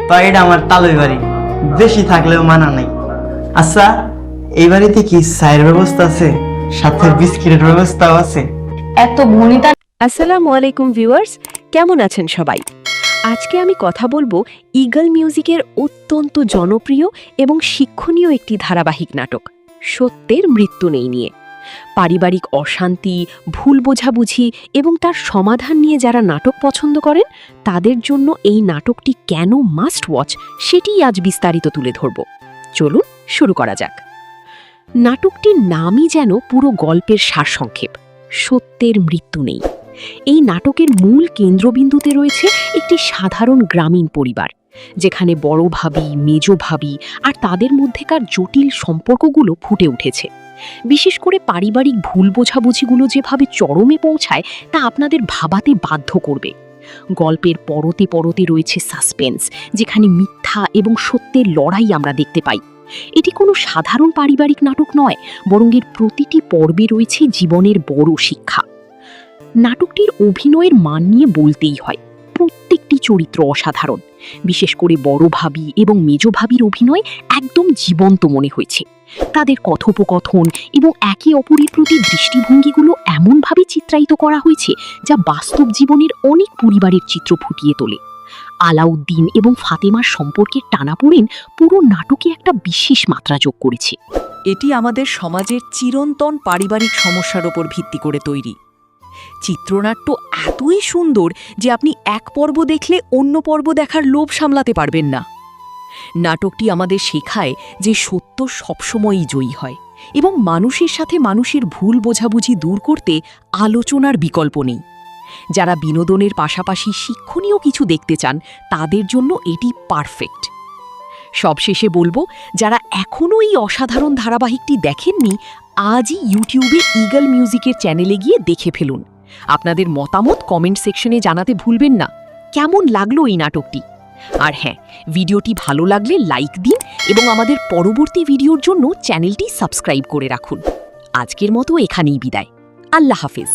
তো এটা আমার তালুই বাড়ি, বেশি থাকলেও মানা নাই। আচ্ছা, এই বাড়িতে কি চায়ের ব্যবস্থা আছে, সাথে বিস্কিটের ব্যবস্থাও আছে? এত ভনিতা। আসসালামু আলাইকুম ভিউয়ার্স, কেমন আছেন সবাই? আজকে আমি কথা বলবো ঈগল মিউজিকের অত্যন্ত জনপ্রিয় এবং শিক্ষণীয় একটি ধারাবাহিক নাটক সত্যের মৃত্যু নেই নিয়ে। পারিবারিক অশান্তি, ভুল বোঝাবুঝি এবং তার সমাধান নিয়ে যারা নাটক পছন্দ করেন তাদের জন্য এই নাটকটি কেন মাস্ট ওয়াচ সেটিই আজ বিস্তারিত তুলে ধরব। চলুন শুরু করা যাক। নাটকটির নামই যেন পুরো গল্পের সারসংক্ষেপ, সত্যের মৃত্যু নেই। এই নাটকের মূল কেন্দ্রবিন্দুতে রয়েছে একটি সাধারণ গ্রামীণ পরিবার, যেখানে বড় ভাবি, মেজ ভাবি আর তাদের মধ্যেকার জটিল সম্পর্কগুলো ফুটে উঠেছে। বিশেষ করে পারিবারিক ভুল বোঝাবুঝিগুলো যেভাবে চরমে পৌঁছায় তা আপনাদের ভাবাতে বাধ্য করবে। গল্পের পরতে পরতে রয়েছে সাসপেন্স, যেখানে মিথ্যা এবং সত্যের লড়াই আমরা দেখতে পাই। এটি কোনো সাধারণ পারিবারিক নাটক নয়, বরং এর প্রতিটি পর্বে রয়েছে জীবনের বড় শিক্ষা। নাটকটির অভিনয়ের মান নিয়ে বলতেই হয়, প্রত্যেকটি চরিত্র অসাধারণ। বিশেষ করে বড় ভাবি এবং মেজ ভাবির অভিনয় একদম জীবন্ত মনে হয়েছে। তাদের কথোপকথন এবং একে অপরের প্রতি দৃষ্টিভঙ্গিগুলো এমনভাবে চিত্রায়িত করা হয়েছে যা বাস্তব জীবনের অনেক পরিবারের চিত্র ফুটিয়ে তোলে। আলাউদ্দিন এবং ফাতেমার সম্পর্কের টানাপোড়েন পুরো নাটকে একটা বিশেষ মাত্রা যোগ করেছে। এটি আমাদের সমাজের চিরন্তন পারিবারিক সমস্যার ওপর ভিত্তি করে তৈরি। চিত্রনাট্য এতই সুন্দর যে আপনি এক পর্ব দেখলে অন্য পর্ব দেখার লোভ সামলাতে পারবেন না। নাটকটি আমাদের শেখায় যে সত্য সবসময়ই জয়ী হয় এবং মানুষের সাথে মানুষের ভুল বোঝাবুঝি দূর করতে আলোচনার বিকল্প নেই। যারা বিনোদনের পাশাপাশি শিক্ষণীয় কিছু দেখতে চান তাদের জন্য এটি পারফেক্ট। সবশেষে বলবো, যারা এখনও এই অসাধারণ ধারাবাহিকটি দেখেননি, আজই ইউটিউবে ঈগল মিউজিকের চ্যানেলে গিয়ে দেখে ফেলুন। আপনাদের মতামত কমেন্ট সেকশনে জানাতে ভুলবেন না কেমন লাগলো এই নাটকটি। আর হ্যাঁ, ভিডিওটি ভালো লাগলে লাইক দিন এবং আমাদের পরবর্তী ভিডিওর জন্য চ্যানেলটি সাবস্ক্রাইব করে রাখুন। আজকের মতো এখানেই বিদায়। আল্লাহ হাফেজ।